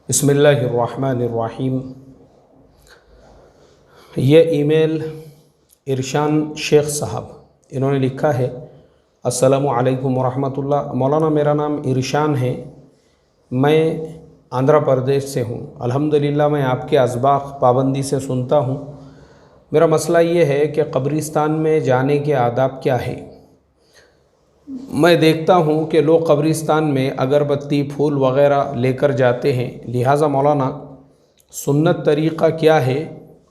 बिस्मिल्लाहिर्रहमानिर्रहीम। ये ईमेल इरशान शेख साहब इन्होंने लिखा है, अस्सलामु अलैकुम वरहमतुल्लाह। मौलाना, मेरा नाम इरशान है, मैं आंध्र प्रदेश से हूँ। अल्हम्दुलिल्लाह मैं आपके असबाक़ पाबंदी से सुनता हूँ। मेरा मसला ये है कि कब्रिस्तान में जाने के आदाब क्या है। मैं देखता हूँ कि लोग कब्रिस्तान में अगरबत्ती फूल वग़ैरह लेकर जाते हैं, लिहाजा मौलाना सुन्नत तरीक़ा क्या है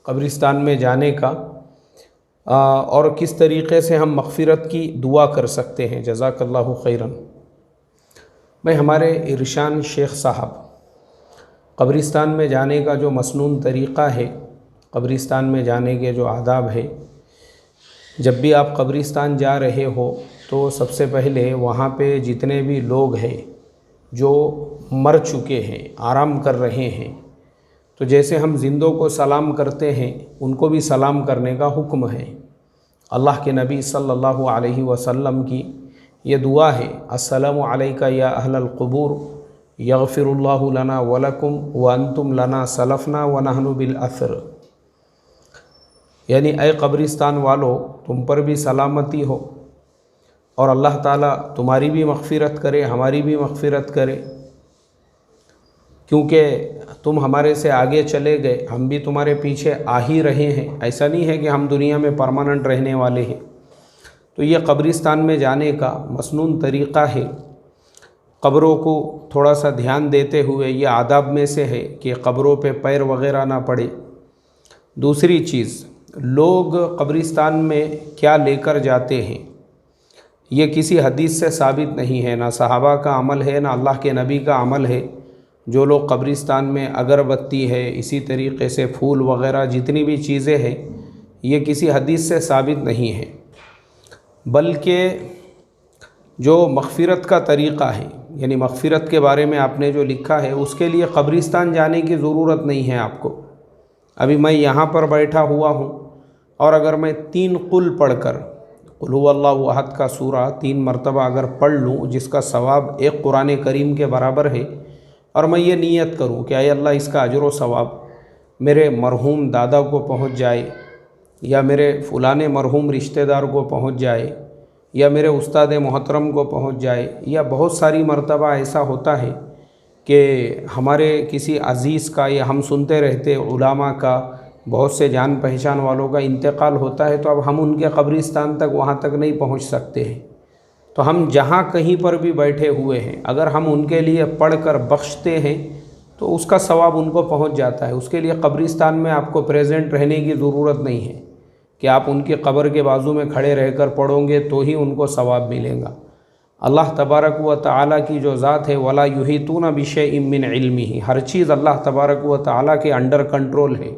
कब्रिस्तान में जाने का, और किस तरीक़े से हम मग़फ़िरत की दुआ कर सकते हैं। जज़ाकल्लाहु खैरन। मैं हमारे इरशान शेख साहब, कब्रिस्तान में जाने का जो मसनून तरीक़ा है, कब्रिस्तान में जाने के जो आदाब है, जब भी आप कब्रिस्तान जा रहे हो तो सबसे पहले वहाँ पे जितने भी लोग हैं जो मर चुके हैं, आराम कर रहे हैं, तो जैसे हम जिंदों को सलाम करते हैं उनको भी सलाम करने का हुक्म है। अल्लाह के नबी सल्लल्लाहु अलैहि वसल्लम की ये दुआ है, अस्सलामु अलैका या अहलल क़ुबूर यग़फ़िरुल्लाहु लना व लकुम व अंतुम लना सलफ़ना व नहनु बिल अथर। यानी ऐ कब्रिस्तान वालों, तुम पर भी सलामती हो और अल्लाह ताला तुम्हारी भी मग़फ़िरत करे, हमारी भी मग़फ़िरत करे, क्योंकि तुम हमारे से आगे चले गए, हम भी तुम्हारे पीछे आ ही रहे हैं। ऐसा नहीं है कि हम दुनिया में परमानेंट रहने वाले हैं। तो ये कब्रिस्तान में जाने का मसनून तरीक़ा है। क़ब्रों को थोड़ा सा ध्यान देते हुए, ये आदाब में से है कि क़ब्रों पे पैर वग़ैरह ना पड़े। दूसरी चीज़, लोग कब्रिस्तान में क्या लेकर जाते हैं ये किसी हदीस से साबित नहीं है, ना सहाबा का अमल है, ना अल्लाह के नबी का अमल है। जो लोग कब्रिस्तान में अगरबत्ती है, इसी तरीक़े से फूल वग़ैरह जितनी भी चीज़ें हैं, ये किसी हदीस से साबित नहीं है। बल्कि जो मग़फ़िरत का तरीक़ा है, यानी मग़फ़िरत के बारे में आपने जो लिखा है, उसके लिए कब्रिस्तान जाने की ज़रूरत नहीं है आपको। अभी मैं यहाँ पर बैठा हुआ हूँ और अगर मैं 3 कुल पढ़कर, कुल हुवल्लाहु अहद का सूरा 3 मरतबा अगर पढ़ लूँ, जिसका सवाब एक कुरान करीम के बराबर है, और मैं ये नीयत करूँ कि ऐ अल्लाह इसका अजर व सवाब मेरे मरहूम दादा को पहुँच जाए, या मेरे फ़लाने मरहूम रिश्तेदार को पहुँच जाए, या मेरे उस्ताद मोहतरम को पहुँच जाए, या बहुत सारी मरतबा ऐसा होता है कि हमारे किसी अज़ीज़ का, या हम सुनते रहते उलामा का, बहुत से जान पहचान वालों का इंतकाल होता है, तो अब हम उनके कब्रिस्तान तक, वहाँ तक नहीं पहुँच सकते हैं। तो हम जहाँ कहीं पर भी बैठे हुए हैं, अगर हम उनके लिए पढ़ कर बख्शते हैं तो उसका सवाब उनको पहुँच जाता है। उसके लिए कब्रिस्तान में आपको प्रेजेंट रहने की ज़रूरत नहीं है कि आप उनकी कब्र के बाजू में खड़े रहकर पढ़ोगे तो ही उनको सवाब मिलेगा। अल्लाह तबारक व तआला की जो ज़ात है, वला युहीतूना बिशैइन मिन इल्मिही, हर चीज़ अल्लाह तबारक व तआला के अंडर कंट्रोल है।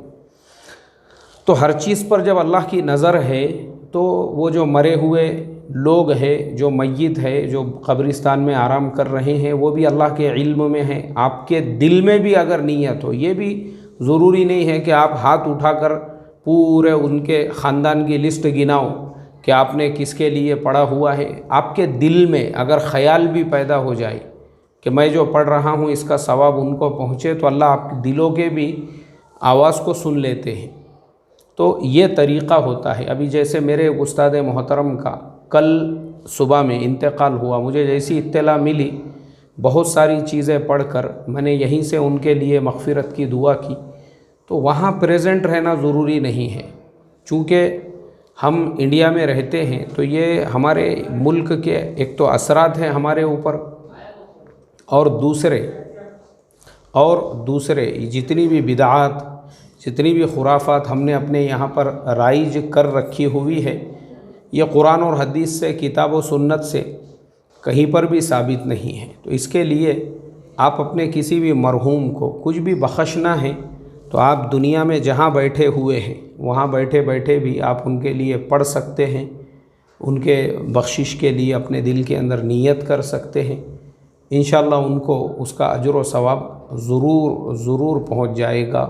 तो हर चीज़ पर जब अल्लाह की नज़र है, तो वो जो मरे हुए लोग हैं, जो मय्यत है, जो कब्रिस्तान में आराम कर रहे हैं, वो भी अल्लाह के इल्म में है। आपके दिल में भी अगर नीयत हो, ये भी ज़रूरी नहीं है कि आप हाथ उठाकर पूरे उनके ख़ानदान की लिस्ट गिनाओ कि आपने किसके लिए पढ़ा हुआ है। आपके दिल में अगर ख़याल भी पैदा हो जाए कि मैं जो पढ़ रहा हूँ इसका सवाब उनको पहुँचे, तो अल्लाह आपके दिलों के भी आवाज़ को सुन लेते हैं। तो ये तरीक़ा होता है। अभी जैसे मेरे उस्ताद मोहतरम का कल सुबह में इंतकाल हुआ, मुझे जैसी इत्तला मिली, बहुत सारी चीज़ें पढ़कर मैंने यहीं से उनके लिए मग़फ़िरत की दुआ की। तो वहाँ प्रेजेंट रहना ज़रूरी नहीं है। चूँकि हम इंडिया में रहते हैं तो ये हमारे मुल्क के एक तो असरात हैं हमारे ऊपर, और दूसरे जितनी भी बिदआत, जितनी भी खुराफात हमने अपने यहाँ पर राइज कर रखी हुई है, ये कुरान और हदीस से, किताब व सुन्नत से कहीं पर भी साबित नहीं है। तो इसके लिए आप अपने किसी भी मरहूम को कुछ भी बख्शना है तो आप दुनिया में जहाँ बैठे हुए हैं, वहाँ बैठे बैठे भी आप उनके लिए पढ़ सकते हैं, उनके बख्शिश के लिए अपने दिल के अंदर नीयत कर सकते हैं। इंशाअल्लाह उनको उसका अजर व सवाब ज़रूर पहुँच जाएगा।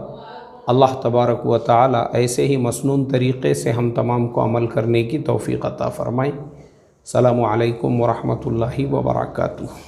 अल्लाह तबारक व तआला ऐसे ही मसनून तरीक़े से हम तमाम को अमल करने की तौफ़ीक़ अता फ़रमाएँ। अस्सलामु अलैकुम व रहमतुल्लाहि व बरकातुहू।